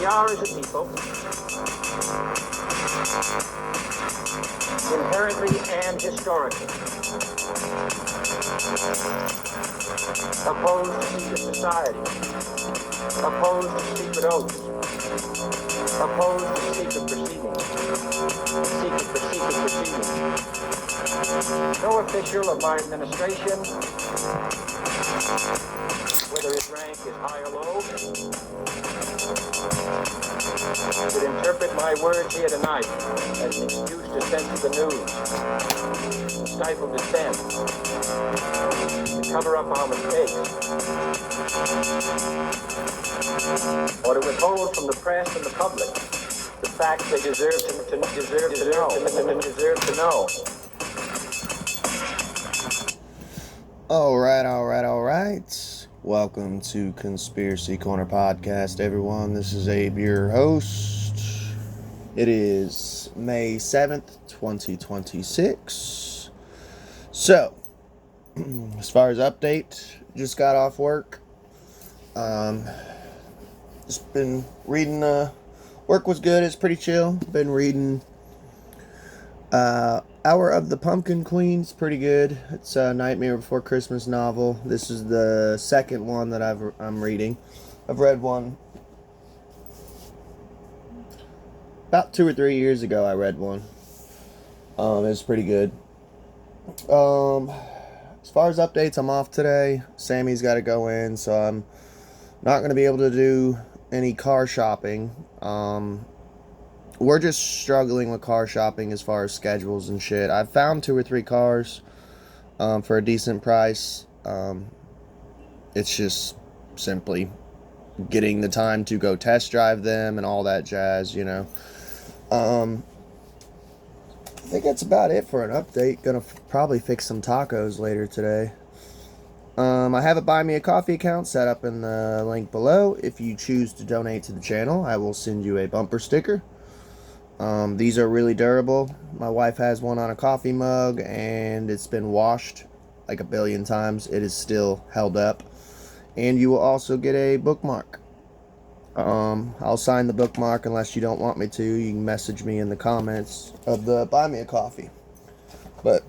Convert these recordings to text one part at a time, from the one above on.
We are, as a people, inherently and historically opposed to secret society, opposed to secret oaths, opposed to secret proceedings, secret proceedings. No official of my administration, whether his rank is high or low, should interpret my words here tonight as an excuse to censor the news, to stifle dissent, to cover up our mistakes, or to withhold from the press and the public the facts they deserve to know. All right. Welcome to Conspiracy Corner Podcast, everyone. This is Abe, your host. It is May 7th, 2026. So, as far as update, just got off work. Just been reading, work was good, it's pretty chill. Been reading, Hour of the Pumpkin Queen's pretty good. It's a Nightmare Before Christmas novel. This is the second one that I'm reading. I've read one about 2 or 3 years ago. I read one. It's pretty good. As far as updates, I'm off today. Sammy's got to go in, so I'm not going to be able to do any car shopping. We're just struggling with car shopping as far as schedules and shit. I've found 2 or 3 cars for a decent price. It's just simply getting the time to go test drive them and all that jazz, you know. I think that's about it for an update. Gonna probably fix some tacos later today. I have a Buy Me a Coffee account set up in the link below. If you choose to donate to the channel, I will send you a bumper sticker. These are really durable. My wife has one on a coffee mug and it's been washed like a billion times. It is still held up. And you will also get a bookmark. I'll sign the bookmark unless you don't want me to. You can message me in the comments of the Buy Me a Coffee. But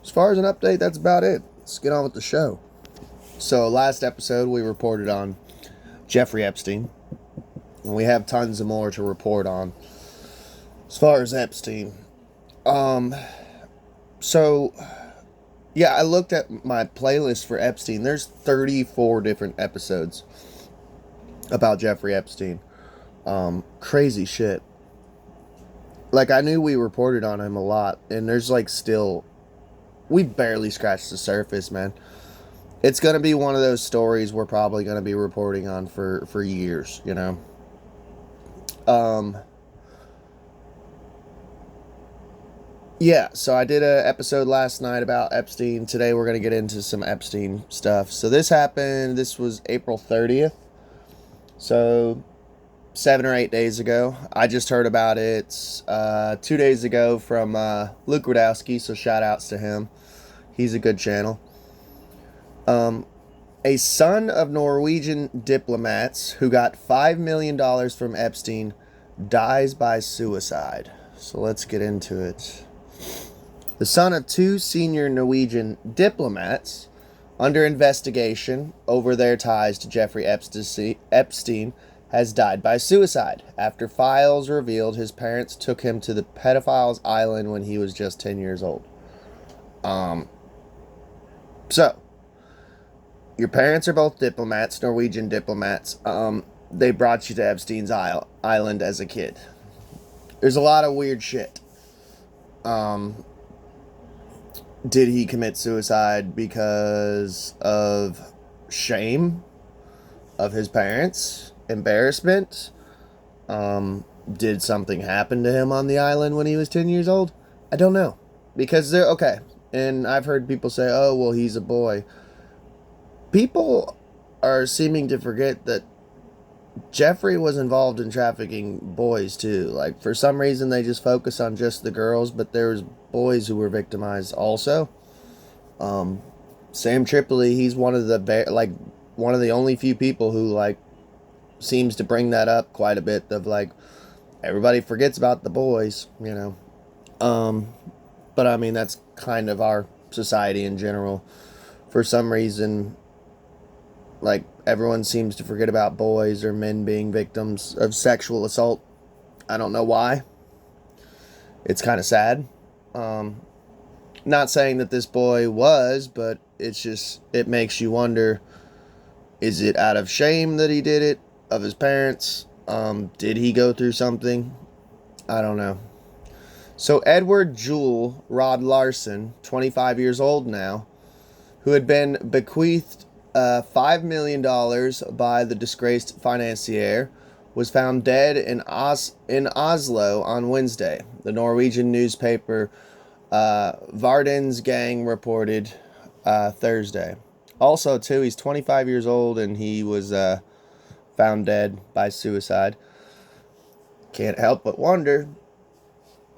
as far as an update, that's about it. Let's get on with the show. So last episode we reported on Jeffrey Epstein. And we have tons of more to report on. As far as Epstein, so, yeah, I looked at my playlist for Epstein. There's 34 different episodes about Jeffrey Epstein. Crazy shit. Like, I knew we reported on him a lot, and there's, like, still, we barely scratched the surface, man. It's going to be one of those stories we're probably going to be reporting on for years, you know. Yeah, so I did an episode last night about Epstein. Today we're going to get into some Epstein stuff. So this was April 30th. So 7 or 8 days ago. I just heard about it 2 days ago from Luke Rudowski, so shout outs to him. He's a good channel. A son of Norwegian diplomats who got $5 million from Epstein dies by suicide. So let's get into it. The son of 2 senior Norwegian diplomats under investigation over their ties to Jeffrey Epstein has died by suicide after files revealed his parents took him to the pedophile's island when he was just 10 years old. So, your parents are both diplomats, Norwegian diplomats. They brought you to Epstein's island as a kid. There's a lot of weird shit. Did he commit suicide because of shame of his parents? Embarrassment? Did something happen to him on the island when he was 10 years old? I don't know. Because okay. And I've heard people say, oh, well, he's a boy. People are seeming to forget that Jeffrey was involved in trafficking boys too. Like, for some reason they just focus on just the girls, but there's boys who were victimized also. Sam Tripoli, he's one of the only few people who seems to bring that up quite a bit of like, everybody forgets about the boys, you know. But I mean, that's kind of our society in general. For some reason, like, everyone seems to forget about boys or men being victims of sexual assault. I don't know why. It's kind of sad. Not saying that this boy was, but it's just, it makes you wonder, is it out of shame that he did it? Of his parents? Did he go through something? I don't know. So Edward Juul Rod-Larsen, 25 years old now, who had been bequeathed $5 million by the disgraced financier, was found dead in Oslo on Wednesday. The Norwegian newspaper Vardens Gang reported Thursday. Also, too, he's 25 years old and he was found dead by suicide. Can't help but wonder,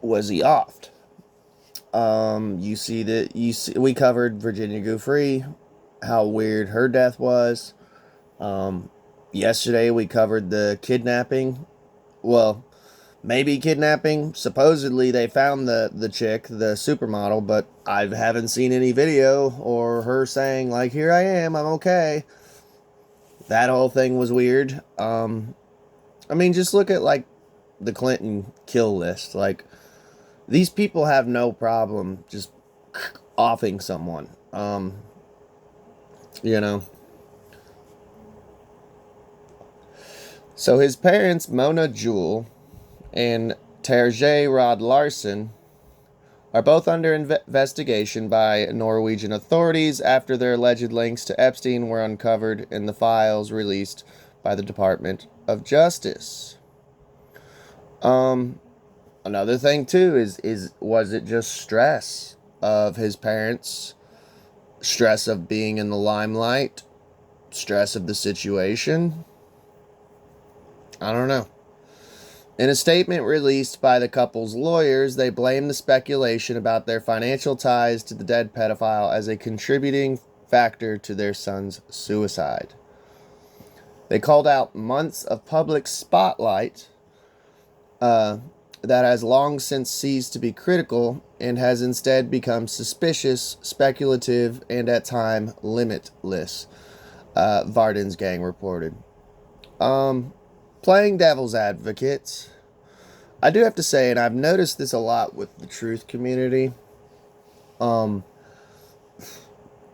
was he offed? We covered Virginia Giuffre, how weird her death was. Yesterday we covered the kidnapping. Well, maybe kidnapping. Supposedly they found the chick, the supermodel, but I haven't seen any video or her saying like, "Here I am, I'm okay." That whole thing was weird. I mean, just look at like the Clinton kill list. Like, these people have no problem just offing someone. You know. So his parents, Mona Juul and Terje Rod-Larsen, are both under investigation by Norwegian authorities after their alleged links to Epstein were uncovered in the files released by the Department of Justice. Another thing too is was it just stress of his parents, stress of being in the limelight, stress of the situation? I don't know. In a statement released by the couple's lawyers, they blamed the speculation about their financial ties to the dead pedophile as a contributing factor to their son's suicide. They called out months of public spotlight that has long since ceased to be critical and has instead become suspicious, speculative, and at times limitless, Vardens Gang reported. Playing devil's advocate, I do have to say, and I've noticed this a lot with the truth community,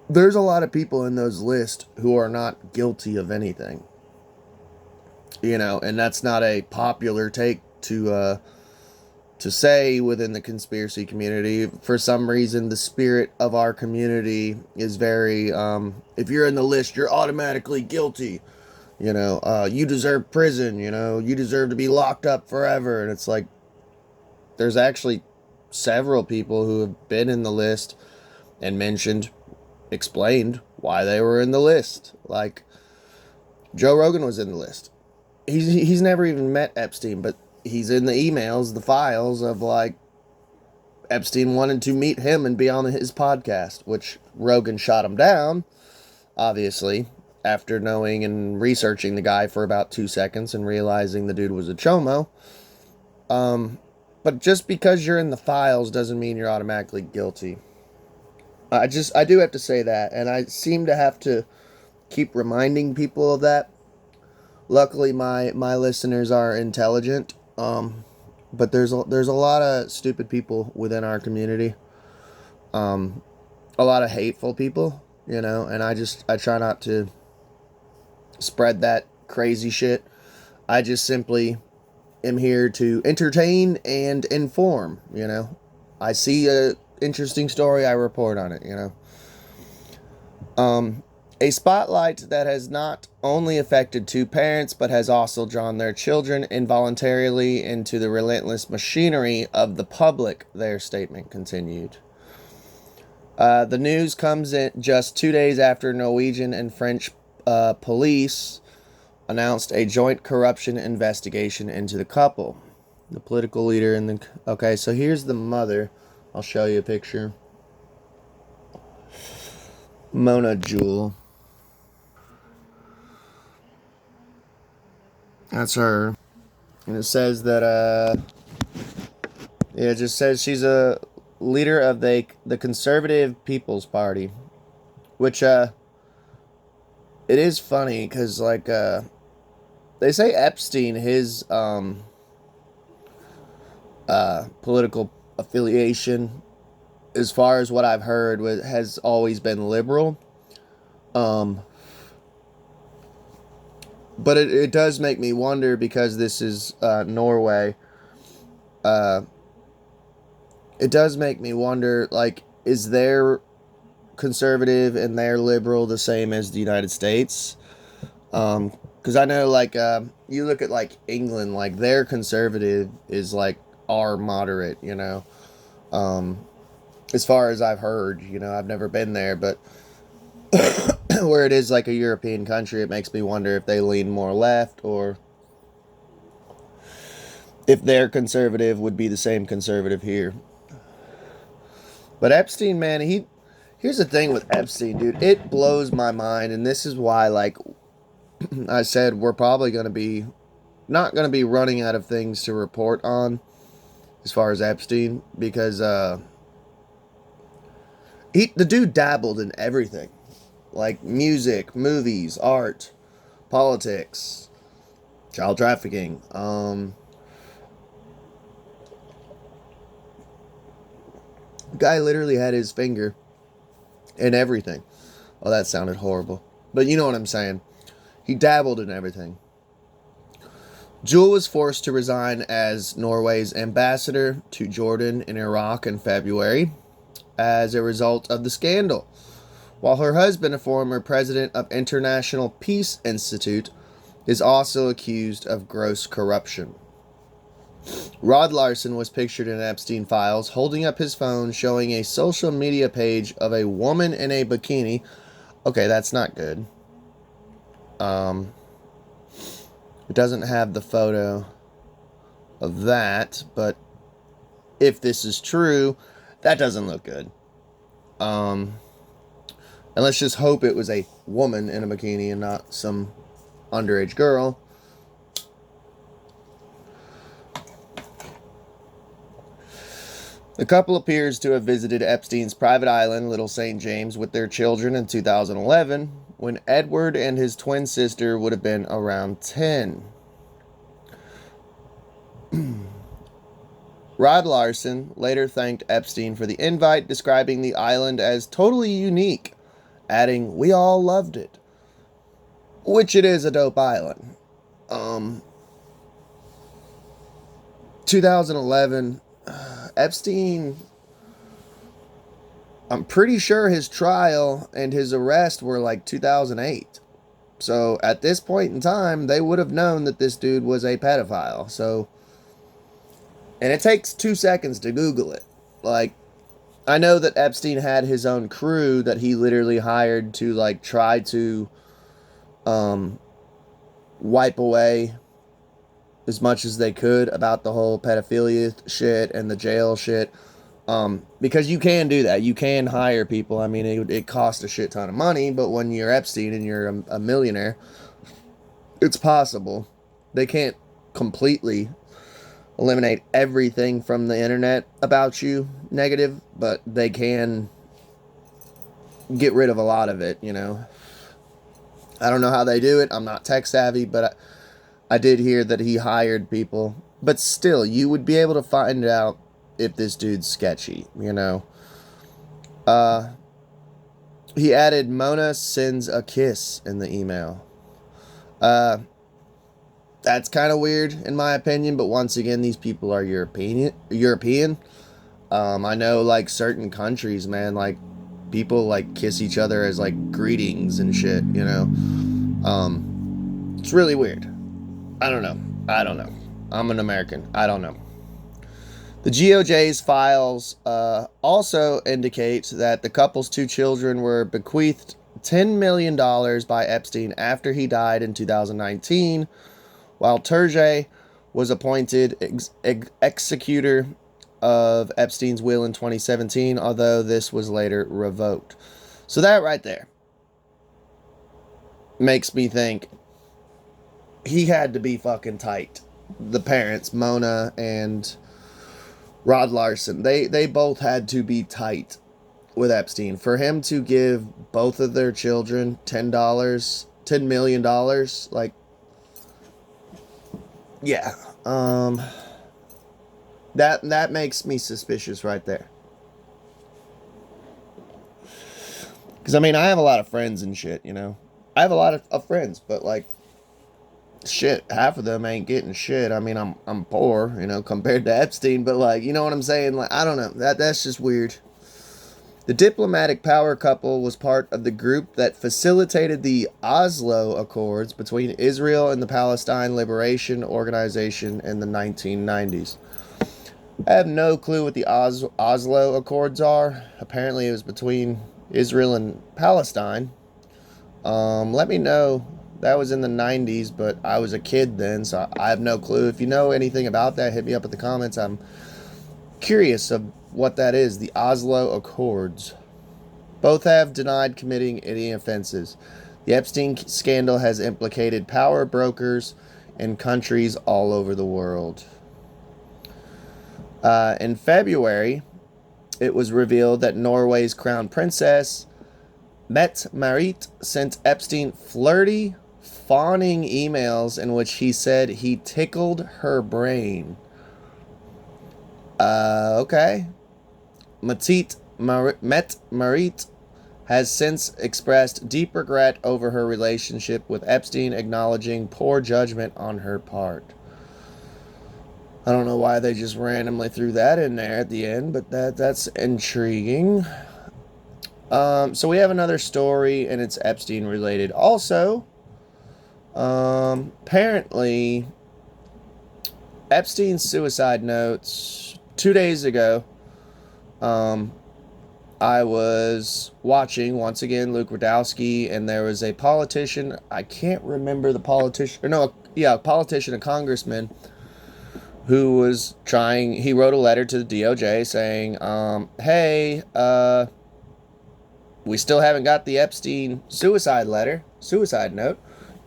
there's a lot of people in those lists who are not guilty of anything. You know, and that's not a popular take to say within the conspiracy community. For some reason, the spirit of our community is very, if you're in the list, you're automatically guilty. You know, you deserve prison, you know, you deserve to be locked up forever. And it's like, there's actually several people who have been in the list and explained why they were in the list. Like, Joe Rogan was in the list. He's never even met Epstein, but he's in the emails, the files of like, Epstein wanted to meet him and be on his podcast, which Rogan shot him down, obviously, after knowing and researching the guy for about 2 seconds and realizing the dude was a chomo. But just because you're in the files doesn't mean you're automatically guilty. I do have to say that, and I seem to have to keep reminding people of that. Luckily, my listeners are intelligent, but there's a lot of stupid people within our community, a lot of hateful people, you know, and I try not to spread that crazy shit. I just simply am here to entertain and inform, you know. I see a interesting story, I report on it, you know. A spotlight that has not only affected two parents, but has also drawn their children involuntarily into the relentless machinery of the public, their statement continued. The news comes in just 2 days after Norwegian and French police announced a joint corruption investigation into the couple. The political leader in the... Okay, so here's the mother. I'll show you a picture. Mona Juul. That's her. And it says that, it just says she's a leader of the Conservative People's Party. Which, it is funny, because, like, they say Epstein, his, political affiliation, as far as what I've heard, has always been liberal. But it does make me wonder, because this is Norway. It does make me wonder, like, is their conservative and their liberal the same as the United States? Because I know, like, you look at, like, England, like, their conservative is, like, our moderate, you know? As far as I've heard, you know, I've never been there, but where it is like a European country, it makes me wonder if they lean more left, or if their conservative would be the same conservative here. But Epstein, man, here's the thing with Epstein, dude. It blows my mind, and this is why, like I said, we're probably going to be not going to be running out of things to report on as far as Epstein, because the dude dabbled in everything. Like music, movies, art, politics, child trafficking. Guy literally had his finger in everything. Oh, that sounded horrible. But you know what I'm saying. He dabbled in everything. Juul was forced to resign as Norway's ambassador to Jordan and Iraq in February as a result of the scandal, while her husband, a former president of International Peace Institute, is also accused of gross corruption. Rod-Larsen was pictured in Epstein files holding up his phone showing a social media page of a woman in a bikini. Okay, that's not good. It doesn't have the photo of that, but if this is true, that doesn't look good. And let's just hope it was a woman in a bikini and not some underage girl. The couple appears to have visited Epstein's private island, Little St. James, with their children in 2011, when Edward and his twin sister would have been around 10. Rod-Larsen later thanked Epstein for the invite, describing the island as totally unique, adding, "We all loved it." Which it is a dope island. 2011, Epstein, I'm pretty sure his trial and his arrest were like 2008. So at this point in time, they would have known that this dude was a pedophile. So, and it takes 2 seconds to Google it. Like, I know that Epstein had his own crew that he literally hired to, like, try to wipe away as much as they could about the whole pedophilia shit and the jail shit. Because you can do that. You can hire people. I mean, it costs a shit ton of money, but when you're Epstein and you're a millionaire, it's possible. They can't completely eliminate everything from the internet about you negative, but they can get rid of a lot of it, you know. I don't know how they do it. I'm not tech savvy, but I did hear that he hired people. But still, you would be able to find out if this dude's sketchy, you know. He added, "Mona sends a kiss" in the email. That's kind of weird in my opinion, but once again, these people are European. I know, like, certain countries, man, like, people, like, kiss each other as, like, greetings and shit, you know. It's really weird. I don't know. I'm an American. I don't know. The GOJ's files also indicate that the couple's 2 children were bequeathed $10 million by Epstein after he died in 2019, while Turge was appointed executor of Epstein's will in 2017, although this was later revoked. So that right there makes me think he had to be fucking tight. The parents, Mona and Rod-Larsen, they both had to be tight with Epstein. For him to give both of their children $10 million, like, yeah, that makes me suspicious right there. Because, I mean, I have a lot of friends and shit, you know. I have a lot of friends, but, like, shit, half of them ain't getting shit. I mean, I'm poor, you know, compared to Epstein, but, like, you know what I'm saying? Like, I don't know. That's just weird. The diplomatic power couple was part of the group that facilitated the Oslo Accords between Israel and the Palestine Liberation Organization in the 1990s. I have no clue what the Oslo Accords are. Apparently it was between Israel and Palestine. Let me know. That was in the 90s, but I was a kid then, so I have no clue. If you know anything about that, hit me up in the comments. I'm curious of what that is, the Oslo Accords. Both have denied committing any offenses. The Epstein scandal has implicated power brokers in countries all over the world. In February, it was revealed that Norway's crown princess, Mette-Marit, sent Epstein flirty, fawning emails in which he said he tickled her brain. Okay. Mette-Marit has since expressed deep regret over her relationship with Epstein, acknowledging poor judgment on her part. I don't know why they just randomly threw that in there at the end, but that's intriguing. So we have another story, and it's Epstein related. Also, apparently, Epstein's suicide notes 2 days ago. I was watching, once again, Luke Rudkowski, and there was a politician, I can't remember the politician, or no, yeah, a politician, a congressman, who was he wrote a letter to the DOJ saying, hey, we still haven't got the Epstein suicide note.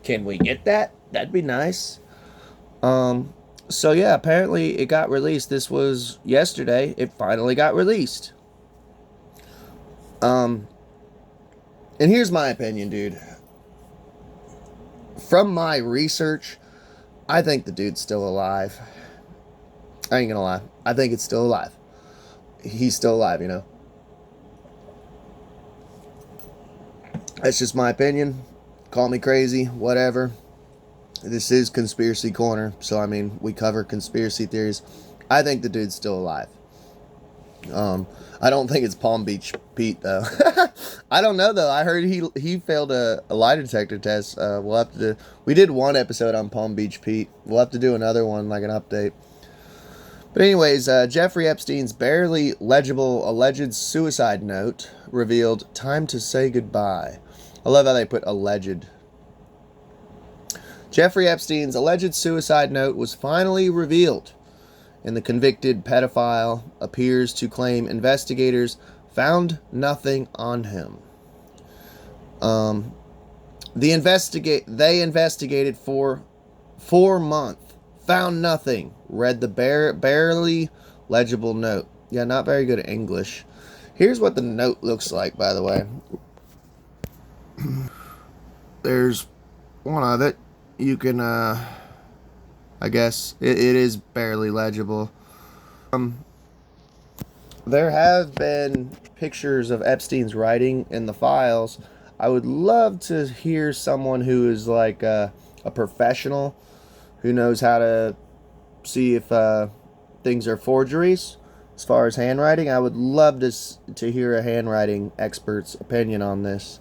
Can we get that? That'd be nice. So yeah, apparently it got released. This was yesterday. It finally got released. And here's my opinion, dude. From my research, I think the dude's still alive. I ain't gonna lie. I think it's still alive. He's still alive, you know. That's just my opinion. Call me crazy, whatever. This is Conspiracy Corner, so I mean, we cover conspiracy theories. I think the dude's still alive. I don't think it's Palm Beach Pete, though. I don't know, though. I heard he failed a lie detector test. We'll have to do... We did one episode on Palm Beach Pete. We'll have to do another one, like an update. But anyways, Jeffrey Epstein's barely legible alleged suicide note revealed time to say goodbye. I love how they put alleged. Jeffrey Epstein's alleged suicide note was finally revealed, and the convicted pedophile appears to claim investigators found nothing on him. They investigated for 4 months, found nothing, read the barely legible note. Yeah, not very good at English. Here's what the note looks like, by the way. There's one of it. You can, I guess, it is barely legible. There have been pictures of Epstein's writing in the files. I would love to hear someone who is like a professional, who knows how to see if things are forgeries. As far as handwriting, I would love to hear a handwriting expert's opinion on this.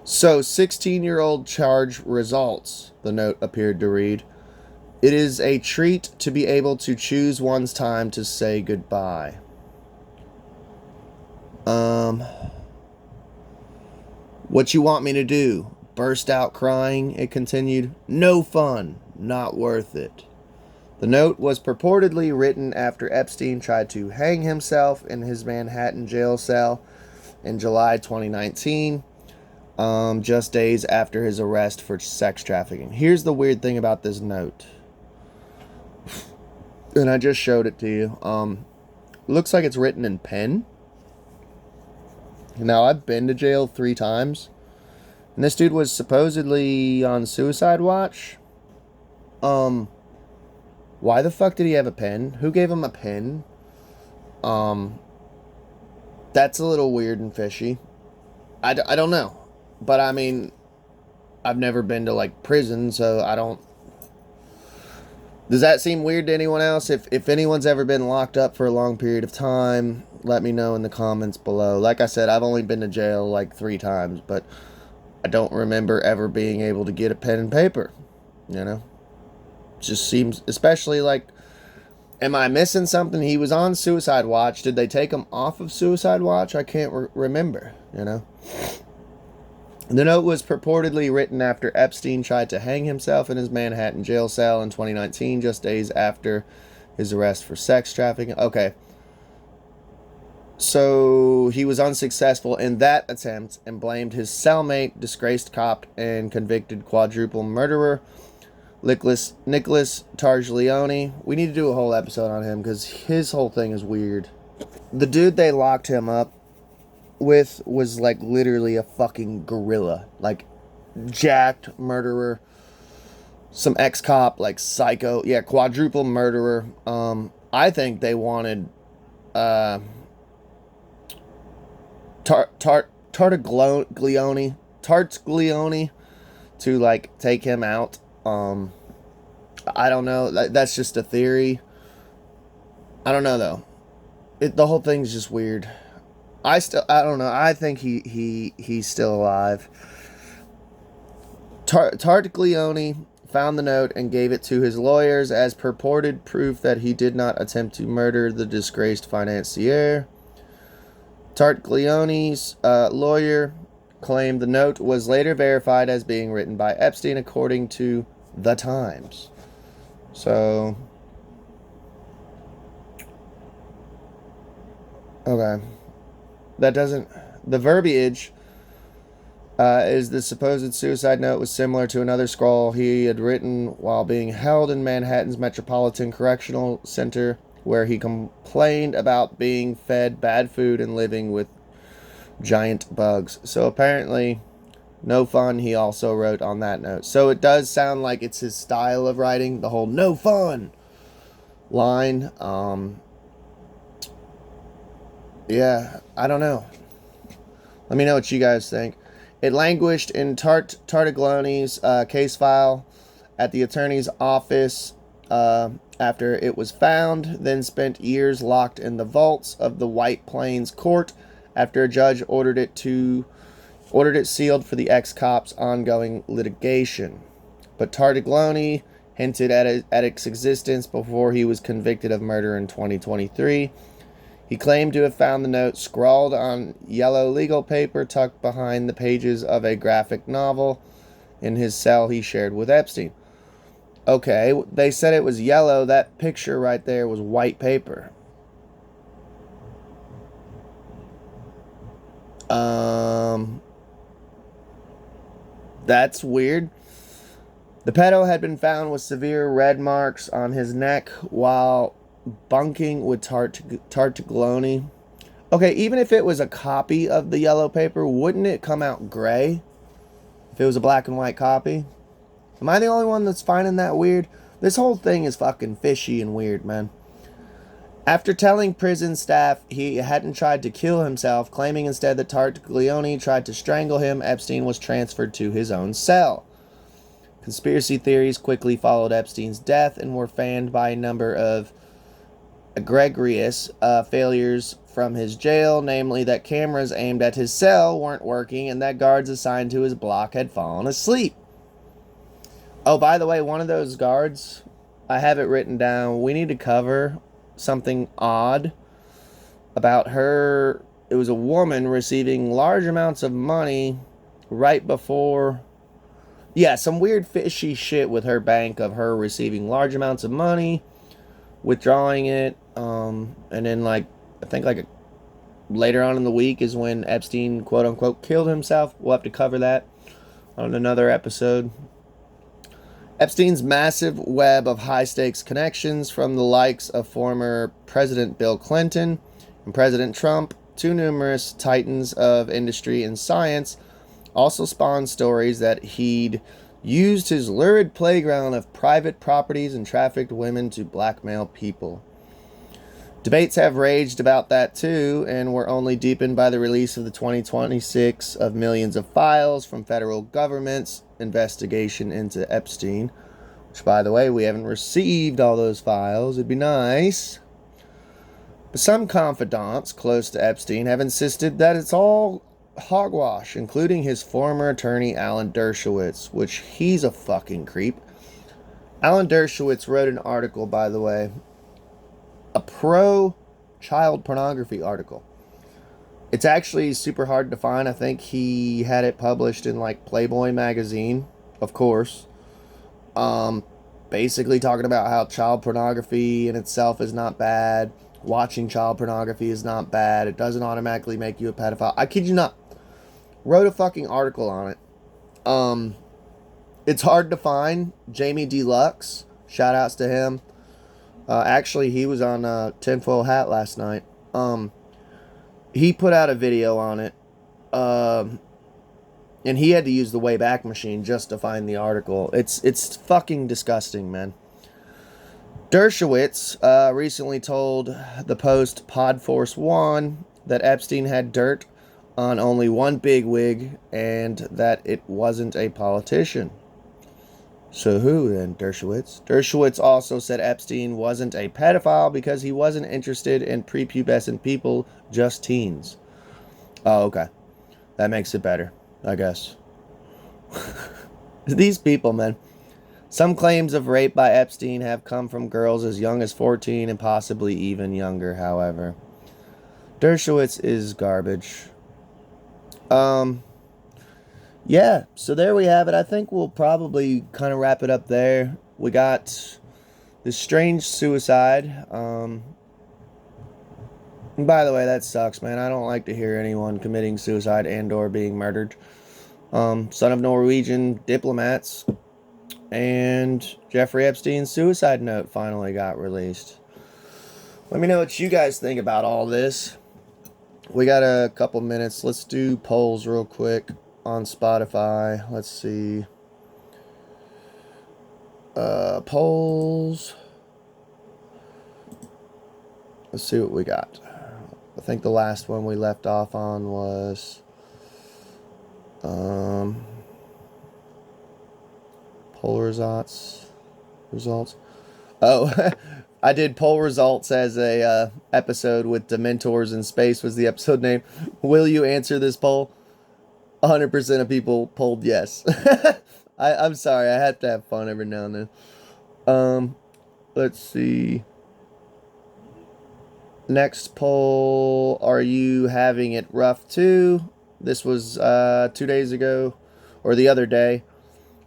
So, 16-year-old charge results, the note appeared to read. It is a treat to be able to choose one's time to say goodbye. What you want me to do? Burst out crying, it continued. No fun. Not worth it. The note was purportedly written after Epstein tried to hang himself in his Manhattan jail cell in July 2019. just days after his arrest for sex trafficking. Here's the weird thing about this note. And I just showed it to you. Looks like it's written in pen. Now, I've been to jail 3 times. And this dude was supposedly on suicide watch. Why the fuck did he have a pen? Who gave him a pen? That's a little weird and fishy. I don't know. But I mean, I've never been to like prison, so I don't. Does that seem weird to anyone else? If anyone's ever been locked up for a long period of time, let me know in the comments below. Like I said, I've only been to jail like 3 times, but I don't remember ever being able to get a pen and paper. You know? Just seems, especially like, am I missing something? He was on suicide watch. Did they take him off of suicide watch? I can't remember, you know? The note was purportedly written after Epstein tried to hang himself in his Manhattan jail cell in 2019, just days after his arrest for sex trafficking. Okay. So he was unsuccessful in that attempt and blamed his cellmate, disgraced cop and convicted quadruple murderer, Nicholas Targileone. We need to do a whole episode on him because his whole thing is weird. The dude they locked him up with was like literally a fucking gorilla. Like, jacked murderer. Some ex-cop, like psycho. Yeah, quadruple murderer. I think they wanted Targileone to like take him out. I don't know. That's just a theory. I don't know though. The whole thing's just weird. I don't know. I think he's still alive. Targileone found the note and gave it to his lawyers as purported proof that he did not attempt to murder the disgraced financier. Targileone's lawyer claimed the note was later verified as being written by Epstein, according to The Times. So, okay. That doesn't... The verbiage is the supposed suicide note was similar to another scrawl he had written while being held in Manhattan's Metropolitan Correctional Center, where he complained about being fed bad food and living with giant bugs. So apparently, no fun, he also wrote on that note. So it does sound like it's his style of writing, the whole no fun line. Yeah, I don't know. Let me know what you guys think. It languished in Targileone's case file at the attorney's office after it was found, then spent years locked in the vaults of the White Plains court after a judge ordered it sealed for the ex-cop's ongoing litigation. But Targileone hinted at its existence before he was convicted of murder in 2023. He claimed to have found the note scrawled on yellow legal paper tucked behind the pages of a graphic novel in his cell he shared with Epstein. Okay, they said it was yellow. That picture right there was white paper. That's weird. The pedo had been found with severe red marks on his neck while bunking with Targileone. Okay, even if it was a copy of the yellow paper, wouldn't it come out gray if it was a black and white copy? Am I the only one that's finding that weird? This whole thing is fucking fishy and weird, man. After telling prison staff he hadn't tried to kill himself, claiming instead that Targileone tried to strangle him, Epstein was transferred to his own cell. Conspiracy theories quickly followed Epstein's death and were fanned by a number of egregious failures from his jail, namely that cameras aimed at his cell weren't working and that guards assigned to his block had fallen asleep. Oh, by the way, one of those guards, I have it written down, we need to cover something odd about her. It was a woman receiving large amounts of money right before... Yeah, some weird fishy shit with her bank of her receiving large amounts of money, withdrawing it, and then like, I think like later on in the week is when Epstein, quote unquote, killed himself. We'll have to cover that on another episode. Epstein's massive web of high-stakes connections, from the likes of former President Bill Clinton and President Trump to numerous titans of industry and science, also spawned stories that he'd used his lurid playground of private properties and trafficked women to blackmail people. Debates have raged about that too, and were only deepened by the release of the 2026 of millions of files from federal government's investigation into Epstein. Which, by the way, we haven't received all those files. It'd be nice. But some confidants close to Epstein have insisted that it's all hogwash, including his former attorney Alan Dershowitz, which he's a fucking creep. Alan Dershowitz wrote an article, by the way, a pro-child pornography article. It's actually super hard to find. I think he had it published in like Playboy magazine, of course. Basically talking about how child pornography in itself is not bad. Watching child pornography is not bad. It doesn't automatically make you a pedophile. I kid you not. Wrote a fucking article on it. It's hard to find. Jamie Deluxe, shout outs to him. Actually, he was on Tinfoil Hat last night. He put out a video on it. And he had to use the Wayback Machine just to find the article. It's fucking disgusting, man. Dershowitz recently told the Post Podforce 1 that Epstein had dirt on only one bigwig and that it wasn't a politician. So who then, Dershowitz? Dershowitz also said Epstein wasn't a pedophile because he wasn't interested in prepubescent people, just teens. Oh, okay. That makes it better, I guess. These people, man. Some claims of rape by Epstein have come from girls as young as 14 and possibly even younger, however. Dershowitz is garbage. Yeah, so there we have it. I think we'll probably kind of wrap it up there. We got this strange suicide. And by the way, that sucks, man. I don't like to hear anyone committing suicide and or being murdered. Son of Norwegian diplomats. And Jeffrey Epstein's suicide note finally got released. Let me know what you guys think about all this. We got a couple minutes. Let's do polls real quick on Spotify. Let's see. Polls. Let's see what we got. I think the last one we left off on was poll results. Oh, I did poll results as a episode with Dementors in Space was the episode name. Will you answer this poll? 100% of people polled yes. I'm sorry, I have to have fun every now and then. Let's see. Next poll, are you having it rough too? This was 2 days ago, or the other day,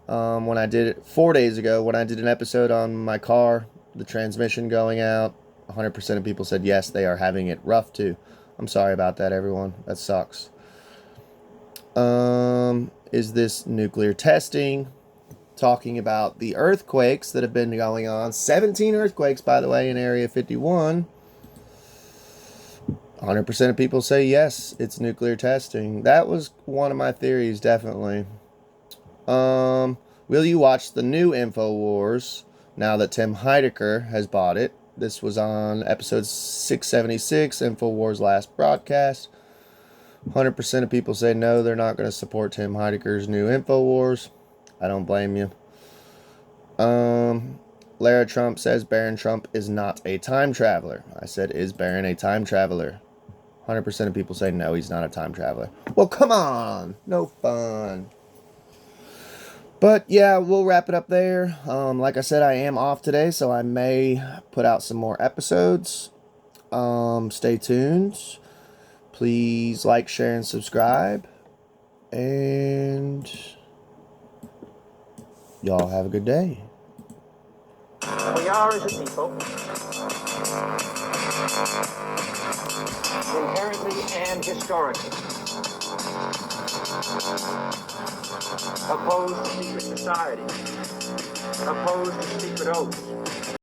when I did it, 4 days ago, when I did an episode on my car, the transmission going out. 100% of people said yes, they are having it rough too. I'm sorry about that, everyone. That sucks. Is this nuclear testing? Talking about the earthquakes that have been going on. 17 earthquakes, by the way, in Area 51. 100% of people say yes, it's nuclear testing. That was one of my theories, definitely. Will you watch the new InfoWars now that Tim Heidecker has bought it? This was on episode 676, InfoWars last broadcast. 100% of people say no, they're not going to support Tim Heidecker's new InfoWars. I don't blame you. Lara Trump says Barron Trump is not a time traveler. I said, is Barron a time traveler? 100% of people say no, he's not a time traveler. Well, come on. No fun. But yeah, we'll wrap it up there. Like I said, I am off today, so I may put out some more episodes. Stay tuned. Please like, share, and subscribe. And y'all have a good day. We are, as a people, inherently and historically. Opposed to secret society. Opposed to secret oaths.